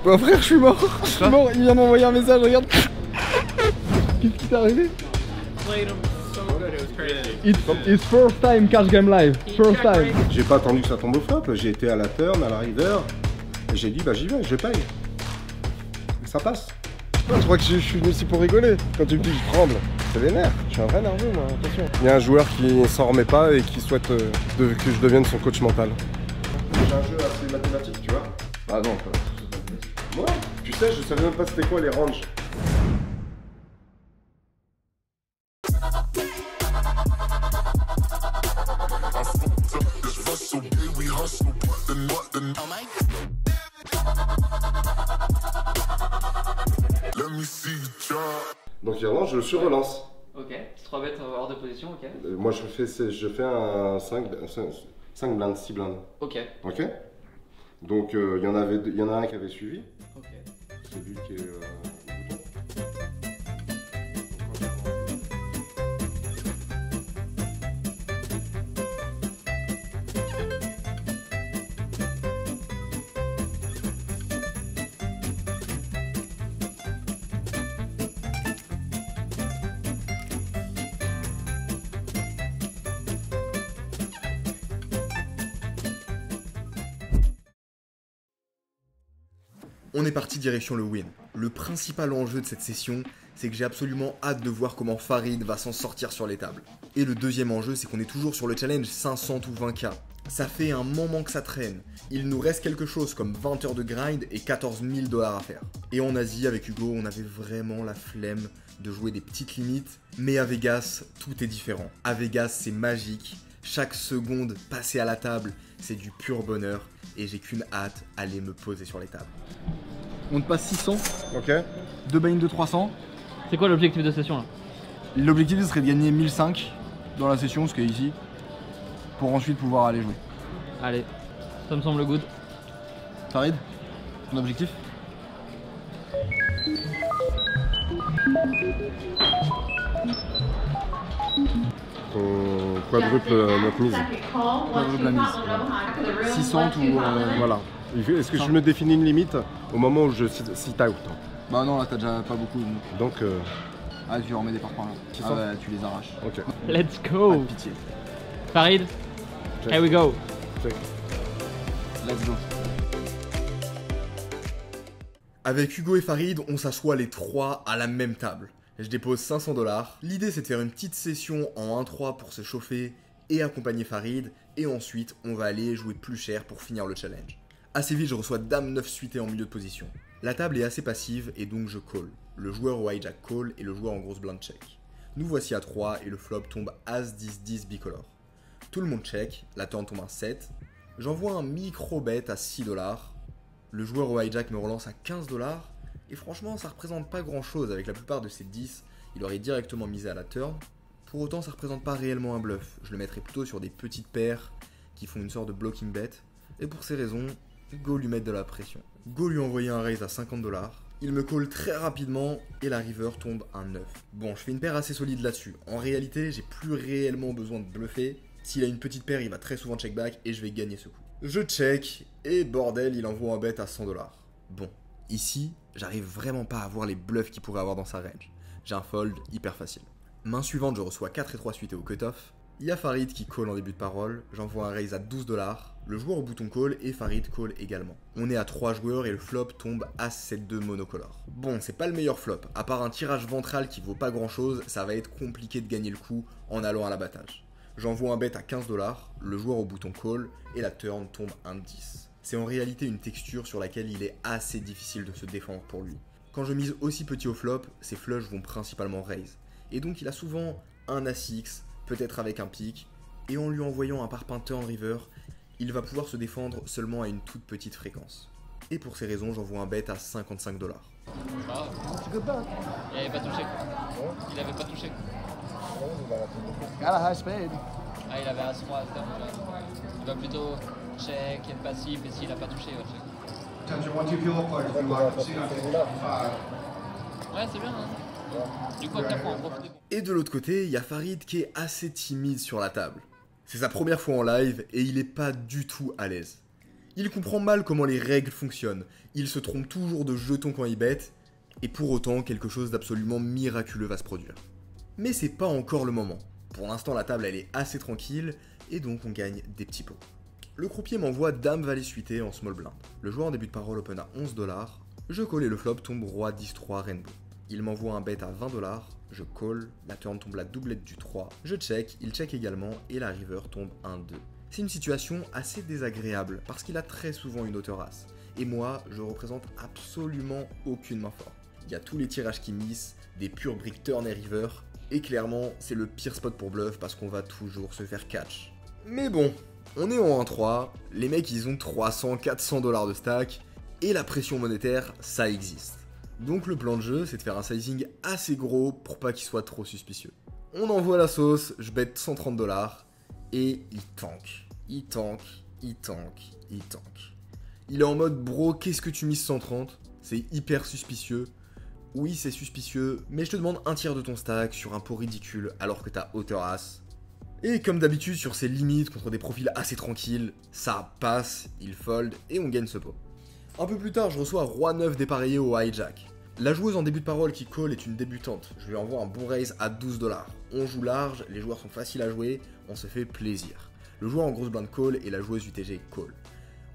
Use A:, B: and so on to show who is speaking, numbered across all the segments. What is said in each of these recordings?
A: Bah frère, je suis mort. Je suis mort, il vient m'envoyer un message, regarde. Qu'est-ce qui t'est arrivé? It's first time Cash Game Live. First time.
B: J'ai pas attendu que ça tombe au flop, j'ai été à la turn, à la river, et j'ai dit bah j'y vais, je paye. Et ça passe.
A: Je crois que je suis venu ici pour rigoler. Quand tu me dis que je tremble, c'est les nerfs. Je suis un vrai nerveux moi, attention. Il y a un joueur qui s'en remet pas et qui souhaite que je devienne son coach mental.
B: J'ai un jeu assez mathématique, tu vois.
A: Ah non,
B: Moi, tu sais, je savais même pas c'était quoi les ranges. Donc finalement, je surrelance.
C: Ok, 3 bêtes hors de position, ok.
B: Moi, je fais un 5 blindes, 6 blindes.
C: Ok.
B: Ok. Donc il y en a un qui avait suivi.
C: Ok.
B: C'est lui qui est bouton.
D: On est parti direction le win. Le principal enjeu de cette session, c'est que j'ai absolument hâte de voir comment Farid va s'en sortir sur les tables. Et le deuxième enjeu, c'est qu'on est toujours sur le challenge 500 ou 20k. Ça fait un moment que ça traîne. Il nous reste quelque chose comme 20 heures de grind et 14 000 $ à faire. Et en Asie, avec Hugo, on avait vraiment la flemme de jouer des petites limites. Mais à Vegas, tout est différent. À Vegas, c'est magique. Chaque seconde passée à la table, c'est du pur bonheur. Et j'ai qu'une hâte, aller me poser sur les tables.
A: On te passe 600,
B: Ok.
A: 2 buy-in de 300.
C: C'est quoi l'objectif de session là?
A: L'objectif serait de gagner 1005 dans la session, ce qui est ici, pour ensuite pouvoir aller jouer.
C: Allez, ça me semble good.
A: Farid, ton objectif?
B: Ton quadruple notre mise.
A: Quadruple la mise. 600 ou...
B: Voilà. Est-ce que je me définis une limite au moment où je sit out?
A: Bah non, là t'as déjà pas beaucoup.
B: Donc
A: Ah, tu remets des parpaings là.
B: 600.
A: Ah bah tu les arraches.
B: ok.
C: Let's
A: Pas
C: go.
A: de pitié.
C: Farid,
B: Check.
C: here we go.
B: Check.
A: Let's go.
D: Avec Hugo et Farid, on s'assoit les trois à la même table. Je dépose 500 $. L'idée c'est de faire une petite session en 1-3 pour se chauffer et accompagner Farid. Et ensuite, on va aller jouer plus cher pour finir le challenge. Assez vite, je reçois Dame 9 suité en milieu de position. La table est assez passive et donc je call. Le joueur au hijack call et le joueur en grosse blind check. Nous voici à 3 et le flop tombe As 10-10 bicolore. Tout le monde check, la turn tombe un 7. J'envoie un micro bet à 6 $. Le joueur au hijack me relance à 15 $. Et franchement, ça représente pas grand chose avec la plupart de ces 10. Il aurait directement misé à la turn. Pour autant, ça représente pas réellement un bluff. Je le mettrais plutôt sur des petites paires qui font une sorte de blocking bet. Et pour ces raisons, go lui mettre de la pression. Go lui envoyer un raise à 50 $. Il me call très rapidement et la river tombe un 9. Bon, je fais une paire assez solide là-dessus. En réalité, j'ai plus réellement besoin de bluffer. S'il a une petite paire, il va très souvent check back et je vais gagner ce coup. Je check et bordel, il envoie un bet à 100 $. Bon, ici, j'arrive vraiment pas à voir les bluffs qu'il pourrait avoir dans sa range. J'ai un fold hyper facile. Main suivante, je reçois 4 et 3 suités au cutoff. Il y a Farid qui call en début de parole, j'envoie un raise à 12 $, le joueur au bouton call et Farid call également. On est à 3 joueurs et le flop tombe As 7-2 monocolore. Bon, c'est pas le meilleur flop, à part un tirage ventral qui vaut pas grand chose, ça va être compliqué de gagner le coup en allant à l'abattage. J'envoie un bet à 15 $, le joueur au bouton call et la turn tombe un 10. C'est en réalité une texture sur laquelle il est assez difficile de se défendre pour lui. Quand je mise aussi petit au flop, ses flushs vont principalement raise. Et donc il a souvent un As-X, peut-être avec un pic, et en lui envoyant un parpaing turn river, il va pouvoir se défendre seulement à une toute petite fréquence. Et pour ces raisons, j'envoie un bet à 55 $.
C: C'est good bet. Il avait pas touché. Il avait pas touché.
A: Got a high spade.
C: Ah, il avait As 3 il va plutôt check, être passif, et s'il a pas touché, il va check. Ouais, c'est bien, hein. Du coup, après, faut en profiter.
D: Et de l'autre côté, il y a Farid qui est assez timide sur la table. C'est sa première fois en live et il est pas du tout à l'aise. Il comprend mal comment les règles fonctionnent, il se trompe toujours de jetons quand il bête, et pour autant quelque chose d'absolument miraculeux va se produire. Mais c'est pas encore le moment. Pour l'instant la table elle est assez tranquille, et donc on gagne des petits pots. Le croupier m'envoie Dame Valet suité en small blind. Le joueur en début de parole open à 11$, je call et le flop tombe Roi 10-3 Rainbow. Il m'envoie un bet à 20$, je call, la turn tombe la doublette du 3, je check, il check également et la river tombe 1-2. C'est une situation assez désagréable parce qu'il a très souvent une hauteur as. Et moi, je représente absolument aucune main forte. Il y a tous les tirages qui missent, des pures briques turn et river, et clairement, c'est le pire spot pour bluff parce qu'on va toujours se faire catch. Mais bon, on est en 1-3, les mecs ils ont 300-400$ de stack, et la pression monétaire, ça existe. Donc le plan de jeu, c'est de faire un sizing assez gros pour pas qu'il soit trop suspicieux. On envoie la sauce, je bet 130$, et il tank. Il tank, il tank, il tank. Il est en mode bro, qu'est-ce que tu mises 130? C'est hyper suspicieux. Oui, c'est suspicieux, mais je te demande un tiers de ton stack sur un pot ridicule alors que t'as hauteur as. Et comme d'habitude, sur ses limites, contre des profils assez tranquilles, ça passe, il fold et on gagne ce pot. Un peu plus tard, je reçois Roi 9 dépareillé au hijack. La joueuse en début de parole qui call est une débutante. Je lui envoie un bon raise à 12$. On joue large, les joueurs sont faciles à jouer, on se fait plaisir. Le joueur en grosse blind call et la joueuse UTG call.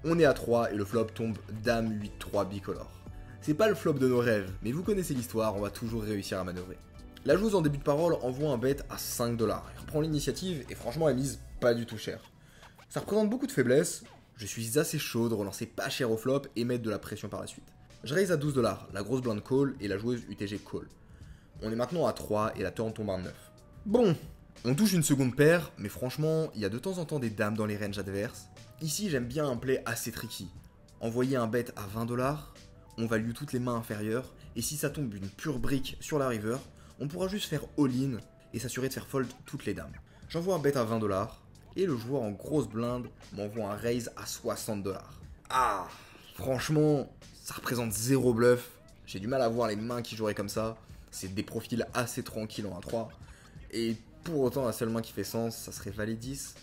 D: On est à 3 et le flop tombe Dame 8-3 bicolore. C'est pas le flop de nos rêves, mais vous connaissez l'histoire, on va toujours réussir à manœuvrer. La joueuse en début de parole envoie un bet à 5$. Elle reprend l'initiative et franchement elle mise pas du tout cher. Ça représente beaucoup de faiblesse, je suis assez chaud de relancer pas cher au flop et mettre de la pression par la suite. Je raise à 12$, la grosse blind call et la joueuse UTG call. On est maintenant à 3 et la turn tombe à 9. Bon, on touche une seconde paire, mais franchement, il y a de temps en temps des dames dans les ranges adverses. Ici, j'aime bien un play assez tricky. Envoyer un bet à 20$, on value toutes les mains inférieures, et si ça tombe une pure brique sur la river, on pourra juste faire all-in et s'assurer de faire fold toutes les dames. J'envoie un bet à 20$, et le joueur en grosse blinde m'envoie un raise à 60$. Ah, franchement, ça représente 0 bluff. J'ai du mal à voir les mains qui joueraient comme ça. C'est des profils assez tranquilles en 1-3. Et pour autant, la seule main qui fait sens, ça serait Valet 10.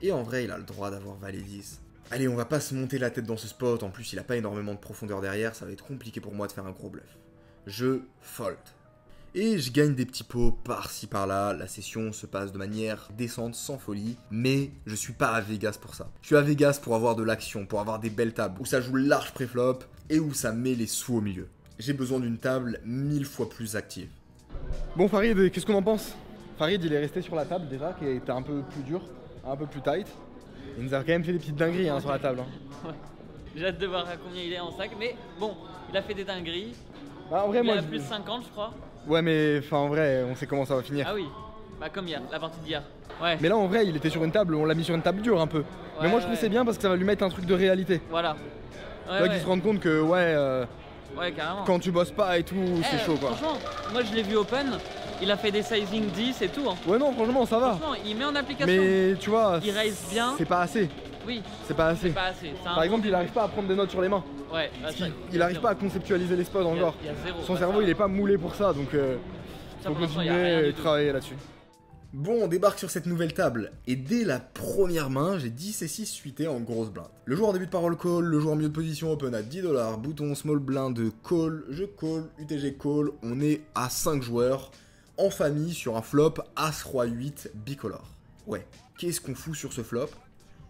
D: Et en vrai, il a le droit d'avoir Valet 10. Allez, on va pas se monter la tête dans ce spot. En plus, il a pas énormément de profondeur derrière. Ça va être compliqué pour moi de faire un gros bluff. Je fold. Et je gagne des petits pots par-ci par-là, la session se passe de manière décente, sans folie, mais je suis pas à Vegas pour ça. Je suis à Vegas pour avoir de l'action, pour avoir des belles tables, où ça joue large préflop, et où ça met les sous au milieu. J'ai besoin d'une table 1000 fois plus active.
A: Bon Farid, qu'est-ce qu'on en pense? Farid il est resté sur la table déjà, qui était un peu plus dur, un peu plus tight. Il nous a quand même fait des petites dingueries sur la table.
C: Ouais. J'ai hâte de voir à combien il est en stack, mais bon, il a fait des dingueries.
A: Bah, en vrai,
C: il
A: moi,
C: a plus de 50 je crois.
A: Ouais mais enfin en vrai on sait comment ça va finir.
C: Ah oui, bah comme hier, la partie d'hier. Ouais.
A: Mais là en vrai il était sur une table, on l'a mis sur une table dure un peu. Mais moi je trouve que c'est bien parce que ça va lui mettre un truc de réalité.
C: Voilà.
A: Tu vois qu'il se rende compte que
C: ouais carrément.
A: Quand tu bosses pas et tout, c'est chaud quoi.
C: Franchement, moi je l'ai vu open, il a fait des sizing 10 et tout. Hein.
A: Ouais non franchement ça va.
C: Franchement, il met en application.
A: Mais tu vois,
C: il raise bien.
A: C'est pas assez.
C: Oui.
A: C'est pas assez.
C: Pas assez.
A: Par exemple, il arrive pas à prendre des notes sur les mains.
C: Ouais.
A: Il arrive pas à conceptualiser les spots encore.
C: Il y a zéro.
A: Son cerveau il est pas moulé pour ça donc faut continuer et travailler là-dessus.
D: Bon, on débarque sur cette nouvelle table, et dès la première main, j'ai 10 et 6 suités en grosse blinde. Le joueur en début de parole call, le joueur en milieu de position open à 10$, bouton small blind call, je call, UTG call, on est à 5 joueurs, en famille sur un flop As-Roi-8 bicolore. Ouais, qu'est-ce qu'on fout sur ce flop?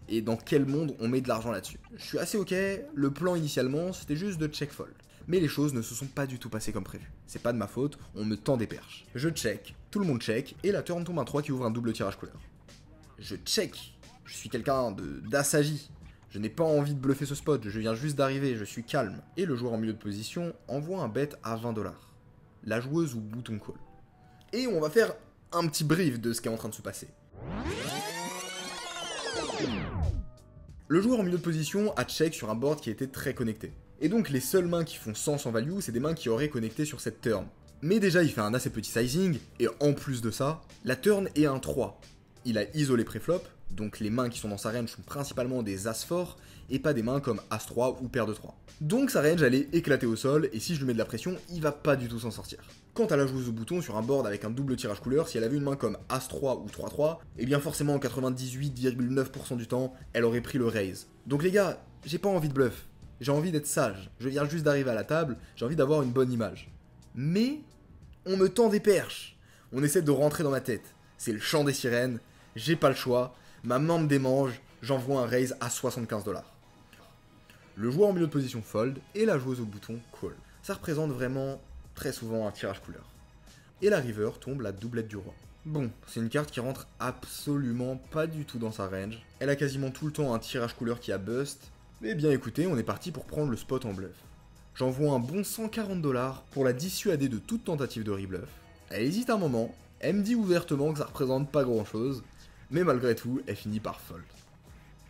D: Et dans quel monde on met de l'argent là-dessus? Je suis assez ok, le plan initialement c'était juste de check fold. Mais les choses ne se sont pas du tout passées comme prévu. C'est pas de ma faute, on me tend des perches. Je check, tout le monde check, et la turn tombe un 3 qui ouvre un double tirage couleur. Je check, je suis quelqu'un d'assagi. Je n'ai pas envie de bluffer ce spot, je viens juste d'arriver, je suis calme. Et le joueur en milieu de position envoie un bet à 20$. La joueuse ou bouton call. Et on va faire un petit brief de ce qui est en train de se passer. Le joueur en milieu de position a check sur un board qui était très connecté. Et donc les seules mains qui font sens en value, c'est des mains qui auraient connecté sur cette turn. Mais déjà il fait un assez petit sizing, et en plus de ça, la turn est un 3. Il a isolé préflop, donc les mains qui sont dans sa range sont principalement des as forts, et pas des mains comme as-3 ou paire de 3. Donc sa range elle est éclatée au sol, et si je lui mets de la pression, il va pas du tout s'en sortir. Quant à la joueuse au bouton sur un board avec un double tirage couleur, si elle avait une main comme as-3 ou 3-3, et bien forcément 98,9% du temps, elle aurait pris le raise. Donc les gars, j'ai pas envie de bluff. J'ai envie d'être sage. Je viens juste d'arriver à la table, j'ai envie d'avoir une bonne image. Mais on me tend des perches. On essaie de rentrer dans ma tête. C'est le chant des sirènes, j'ai pas le choix, ma main me démange, j'envoie un raise à 75 $. Le joueur en milieu de position fold et la joueuse au bouton call. Ça représente vraiment très souvent un tirage couleur. Et la river tombe la doublette du roi. Bon, c'est une carte qui rentre absolument pas du tout dans sa range. Elle a quasiment tout le temps un tirage couleur qui a bust. Mais bien écoutez, on est parti pour prendre le spot en bluff. J'envoie un bon 140 $ pour la dissuader de toute tentative de rebluff. Elle hésite un moment, elle me dit ouvertement que ça représente pas grand chose, mais malgré tout, elle finit par fold.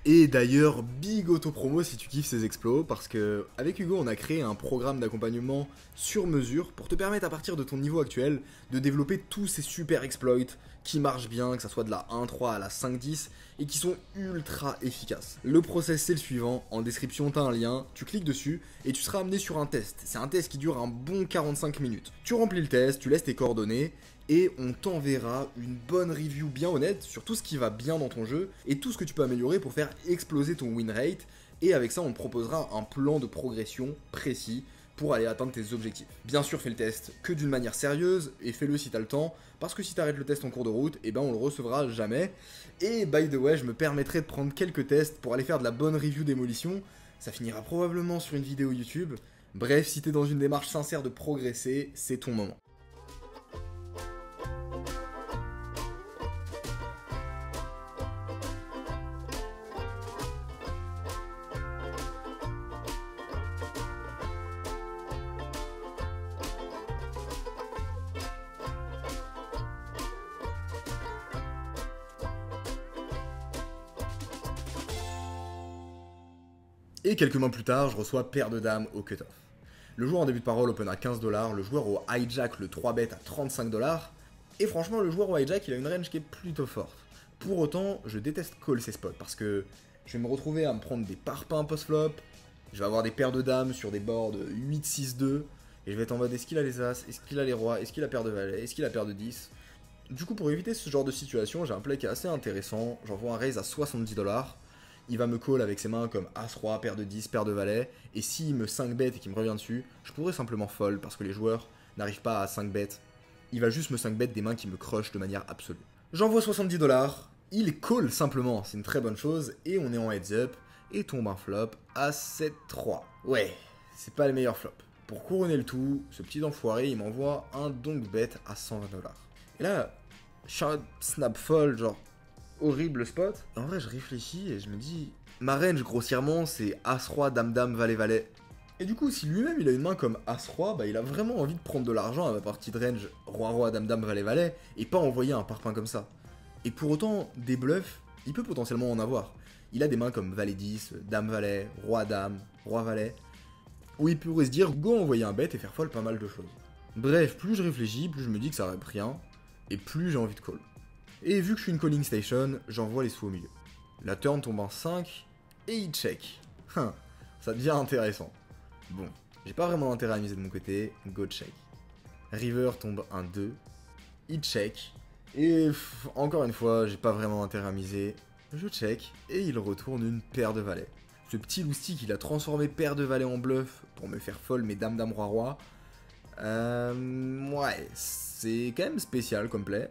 D: Et d'ailleurs, big auto-promo si tu kiffes ces exploits, parce que avec Hugo, on a créé un programme d'accompagnement sur mesure pour te permettre à partir de ton niveau actuel de développer tous ces super exploits qui marchent bien, que ça soit de la 1.3 à la 5.10 et qui sont ultra efficaces. Le process c'est le suivant, en description t'as un lien, tu cliques dessus et tu seras amené sur un test. C'est un test qui dure un bon 45 minutes. Tu remplis le test, tu laisses tes coordonnées et on t'enverra une bonne review bien honnête sur tout ce qui va bien dans ton jeu et tout ce que tu peux améliorer pour faire exploser ton win rate. Et avec ça, on te proposera un plan de progression précis pour aller atteindre tes objectifs. Bien sûr, fais le test que d'une manière sérieuse et fais-le si t'as le temps, parce que si t'arrêtes le test en cours de route, et ben on le recevra jamais. Et by the way, je me permettrai de prendre quelques tests pour aller faire de la bonne review démolition. Ça finira probablement sur une vidéo YouTube. Bref, si t'es dans une démarche sincère de progresser, c'est ton moment. Et quelques mois plus tard, je reçois paire de dames au cut-off. Le joueur en début de parole open à 15 $, le joueur au hijack le 3-bet à 35 $, et franchement le joueur au hijack il a une range qui est plutôt forte. Pour autant, je déteste call ces spots, parce que je vais me retrouver à me prendre des parpaings post-flop, je vais avoir des paires de dames sur des boards 8-6-2, et je vais être en mode est-ce qu'il a les as, est-ce qu'il a les rois, est-ce qu'il a paire de valets, est-ce qu'il a paire de 10. Du coup pour éviter ce genre de situation, j'ai un play qui est assez intéressant, j'envoie un raise à 70 $. Il va me call avec ses mains comme As-Roi, paire de 10, paire de valets, et s'il me 5-bet et qu'il me revient dessus, je pourrais simplement fold parce que les joueurs n'arrivent pas à 5-bet. Il va juste me 5-bet des mains qui me crushent de manière absolue. J'envoie 70 $, il call simplement, c'est une très bonne chose, et on est en heads up, et tombe un flop à 7-3. Ouais, c'est pas le meilleur flop. Pour couronner le tout, ce petit enfoiré, il m'envoie un donk bet à 120 $. Et là, je suis un snap fold, genre horrible spot. En vrai, je réfléchis et je me dis, ma range grossièrement, c'est As-Roi, Dame-Dame, Valet-Valet. Et du coup, si lui-même il a une main comme As-Roi, bah il a vraiment envie de prendre de l'argent à ma partie de range Roi-Roi, Dame-Dame, Valet-Valet et pas envoyer un parpaing comme ça. Et pour autant, des bluffs, il peut potentiellement en avoir. Il a des mains comme Valet-10, Dame-Valet, Roi-Dame, Roi-Valet, où il pourrait se dire, go envoyer un bet et faire folle pas mal de choses. Bref, plus je réfléchis, plus je me dis que ça rep rien, et plus j'ai envie de call. Et vu que je suis une calling station, j'envoie les sous au milieu. La turn tombe en 5, et il check. Ça devient intéressant. Bon, j'ai pas vraiment d'intérêt à miser de mon côté, go check. River tombe un 2, il check, et encore une fois, j'ai pas vraiment d'intérêt à miser. Je check, et il retourne une paire de valets. Ce petit loustic, il a transformé paire de valets en bluff pour me faire folle mes dame-dame roi-roi. Ouais, c'est quand même spécial comme play.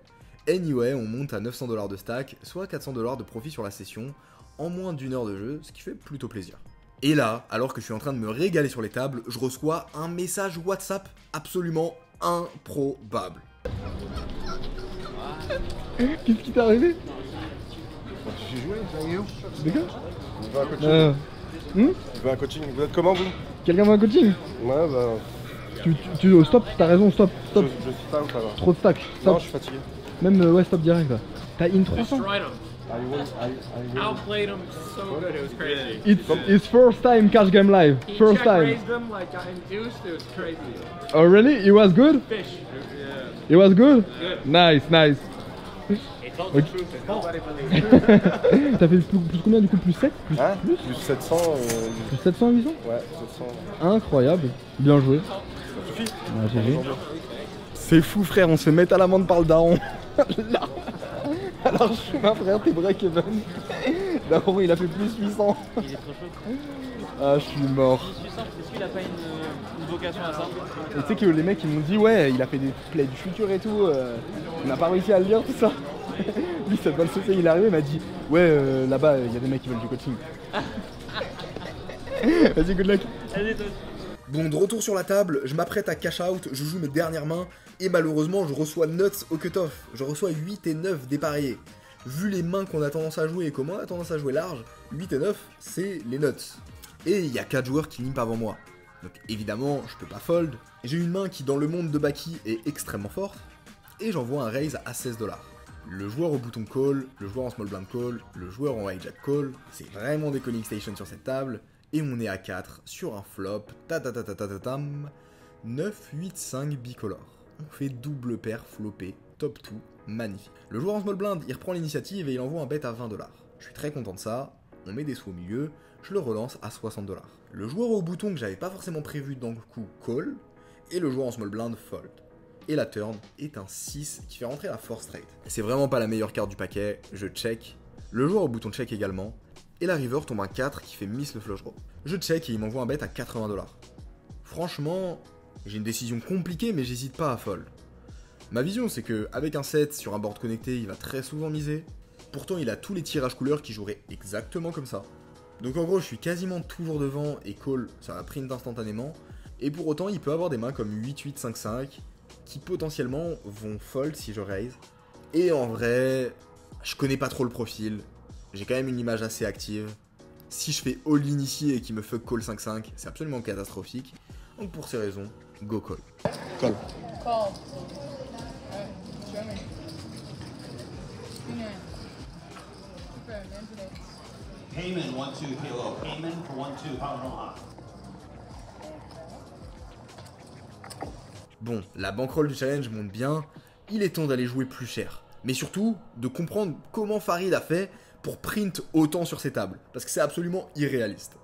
D: Anyway, on monte à 900 $ de stack, soit 400 $ de profit sur la session, en moins d'une heure de jeu, ce qui fait plutôt plaisir. Et là, alors que je suis en train de me régaler sur les tables, je reçois un message WhatsApp absolument improbable.
A: Qu'est-ce qui t'est arrivé?
B: J'ai joué, ça y est où?
A: D'accord.
B: Il veut un coaching. Il veut un coaching. Vous êtes comment vous?
A: Quelqu'un veut un coaching?
B: Ouais, bah.
A: Stop, t'as raison, stop.
B: Je suis pas où ça va.
A: Trop de stack. Stop.
B: Non, je suis fatigué.
A: Même, ouais, stop direct là. T'as in 300?
B: I
E: Outplayed him so good, it was crazy.
A: It's first time cash game live.
E: He
A: First
E: check
A: time.
E: raised him, like got induced, it was crazy.
A: Oh really? It was good?
E: Fish. Yeah.
A: It was good?
E: Good.
A: Nice.
E: He told the truth and nobody believed.
A: T'as fait plus combien du coup? Plus 7?
B: Hein? Plus 700.
A: Plus 700 800?
B: Ouais, 700.
A: Incroyable. Bien joué.
B: Ça suffit.
A: Ouais, GG. C'est fou frère, on se fait mettre à l'amende par le daron. Alors je suis ma frère, t'es vrai Kevin.
E: D'abord il a fait plus 800.
F: Il est trop chaud.
E: Ah je suis mort.
F: Je suis simple, est-ce qu'il a pas une vocation à ça?
E: Et tu sais que les mecs ils m'ont dit ouais il a fait des plays du futur et tout, on n'a pas réussi à le lire tout ça. Lui ça doit le sauter, il est arrivé, il m'a dit ouais là-bas il y a des mecs qui veulent du coaching. Vas-y good luck.
F: Allez toi.
D: Bon, de retour sur la table, je m'apprête à cash out, je joue mes dernières mains, et malheureusement je reçois nuts au cutoff. Je reçois 8 et 9 dépareillés. Vu les mains qu'on a tendance à jouer et comment on a tendance à jouer large, 8 et 9, c'est les nuts. Et il y a 4 joueurs qui limpent avant moi. Donc évidemment, je peux pas fold. J'ai une main qui dans le monde de Baki est extrêmement forte, et j'envoie un raise à 16 $. Le joueur au bouton call, le joueur en small blind call, le joueur en hijack call, c'est vraiment des calling stations sur cette table. Et on est à 4 sur un flop, ta-ta-ta-ta-ta-tam, 9, 8, 5 bicolore. On fait double paire flopé, top 2, magnifique. Le joueur en small blind, il reprend l'initiative et il envoie un bet à 20 $. Je suis très content de ça, on met des sous au milieu, je le relance à 60 $. Le joueur au bouton que j'avais pas forcément prévu dans le coup call, et le joueur en small blind fold. Et la turn est un 6 qui fait rentrer la force straight. C'est vraiment pas la meilleure carte du paquet, je check. Le joueur au bouton check également. Et la river tombe un 4 qui fait miss le flush draw. Je check et il m'envoie un bet à 80 $. Franchement, j'ai une décision compliquée mais j'hésite pas à fold. Ma vision c'est que avec un 7 sur un board connecté il va très souvent miser. Pourtant il a tous les tirages couleurs qui joueraient exactement comme ça. Donc en gros je suis quasiment toujours devant et call ça va print instantanément. Et pour autant il peut avoir des mains comme 8-8, 5-5 qui potentiellement vont fold si je raise. Et en vrai, je connais pas trop le profil. J'ai quand même une image assez active. Si je fais all-in ici et qu'il me fuck call 5-5, c'est absolument catastrophique. Donc pour ces raisons, go call.
A: Call.
G: Call. Show me. Super,
H: Payman 1-2 kilo. Payman for 1-2 pound.
D: Bon, la bankroll du challenge monte bien. Il est temps d'aller jouer plus cher. Mais surtout, de comprendre comment Farid a fait pour print autant sur ces tables, parce que c'est absolument irréaliste.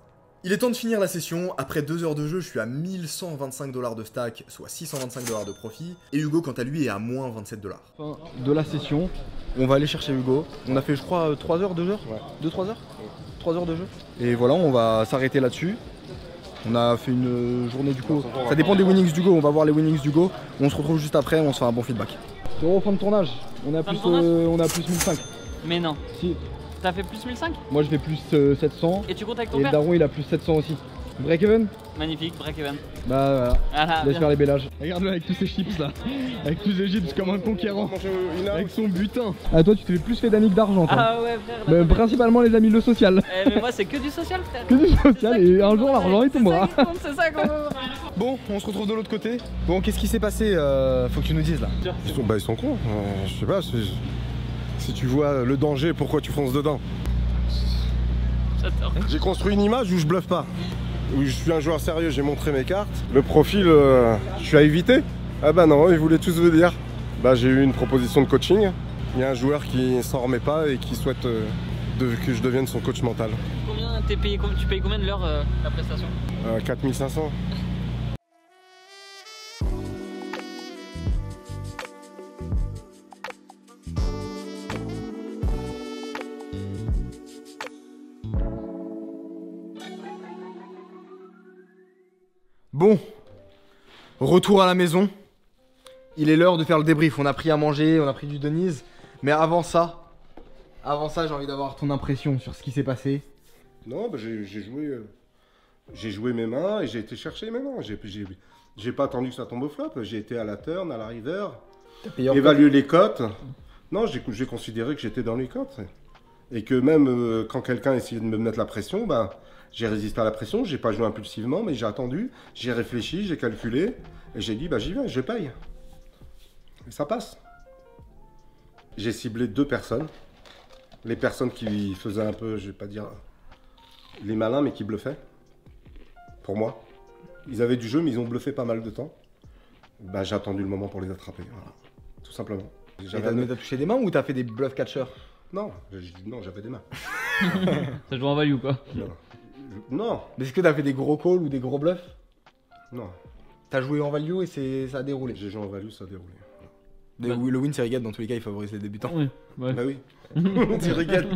D: Il est temps de finir la session, après 2 heures de jeu, je suis à 1125 $ de stack, soit 625 $ de profit, et Hugo quant à lui est à moins 27 $.
E: Fin de la session, on va aller chercher Hugo. On a fait je crois 3 heures, 2 heures
A: Ouais.
E: 2-3 heures 3 heures de jeu. Et voilà, on va s'arrêter là-dessus. On a fait une journée du Go. Ça dépend des winnings du Go, on va voir les winnings du Go. On se retrouve juste après, on se fait un bon feedback. C'est au fin de tournage, on a
F: Fin de
E: plus,
F: tournage
E: on a plus 1005.
F: Mais non.
E: Si.
F: T'as fait plus 1005?
E: Moi je fais plus 700
F: Et tu comptes avec ton
E: et le
F: père?
E: daron il a plus 700 aussi. Break even?
F: Magnifique, break even.
E: Bah voilà,
F: Ah,
E: laisse
F: bien.
E: faire les bélages. Regarde-le avec tous ces chips là, avec tous ces chips comme un conquérant, avec son butin. Ah toi tu te fais plus fait d'amiques d'argent toi.
F: Ah ouais frère. Là,
E: Principalement les amis le social.
F: mais moi c'est que du social frère.
E: Que du social et un jour l'argent il tombera.
F: C'est ça qu'on veut.
E: Bon, on se retrouve de l'autre côté. Bon, qu'est-ce qui s'est passé? Faut que tu nous dises là.
A: Ils sont cons. Je sais pas, si tu vois le danger, pourquoi tu fonces dedans?
F: J'adore.
A: J'ai construit une image où je bluffe pas. Où je suis un joueur sérieux, j'ai montré mes cartes. Le profil, je suis à éviter. Ah bah non, ils voulaient tous venir. Bah j'ai eu une proposition de coaching. Il y a un joueur qui s'en remet pas et qui souhaite que je devienne son coach mental.
F: Combien t'es payé? Tu payes combien de l'heure la prestation?
A: 4500.
E: Bon, retour à la maison. Il est l'heure de faire le débrief. On a pris à manger, on a pris du Denise. Mais avant ça, j'ai envie d'avoir ton impression sur ce qui s'est passé.
B: Non, bah j'ai joué mes mains et j'ai été chercher mes mains. J'ai pas attendu que ça tombe au flop. J'ai été à la turn, à la river, évaluer les cotes. Non, j'ai considéré que j'étais dans les cotes. Et que même quand quelqu'un essayait de me mettre la pression, bah, j'ai résisté à la pression. J'ai pas joué impulsivement, mais j'ai attendu, j'ai réfléchi, j'ai calculé. Et j'ai dit, bah j'y vais, je paye. Et ça passe. J'ai ciblé 2 personnes. Les personnes qui faisaient un peu, je vais pas dire les malins, mais qui bluffaient. Pour moi. Ils avaient du jeu, mais ils ont bluffé pas mal de temps. Bah, j'ai attendu le moment pour les attraper. Voilà. Tout simplement.
E: T'as touché des mains ou t'as fait des bluff catchers?
B: Non, j'avais des mains.
F: Ça joue en value quoi?
B: Non.
E: Mais est-ce que t'as fait des gros calls ou des gros bluffs?
B: Non.
E: T'as joué en value et ça a déroulé.
B: J'ai joué en value, ça a déroulé.
E: Le win c'est Rigate, dans tous les cas il favorise les débutants.
F: Oui, ouais.
B: Bah oui.
A: Tu rigoles.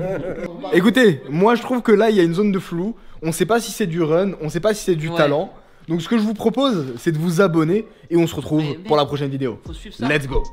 E: Écoutez, moi je trouve que là il y a une zone de flou. On sait pas si c'est du run, on sait pas si c'est du talent. Donc ce que je vous propose, c'est de vous abonner et on se retrouve pour la prochaine vidéo.
F: Faut suivre ça.
E: Let's go.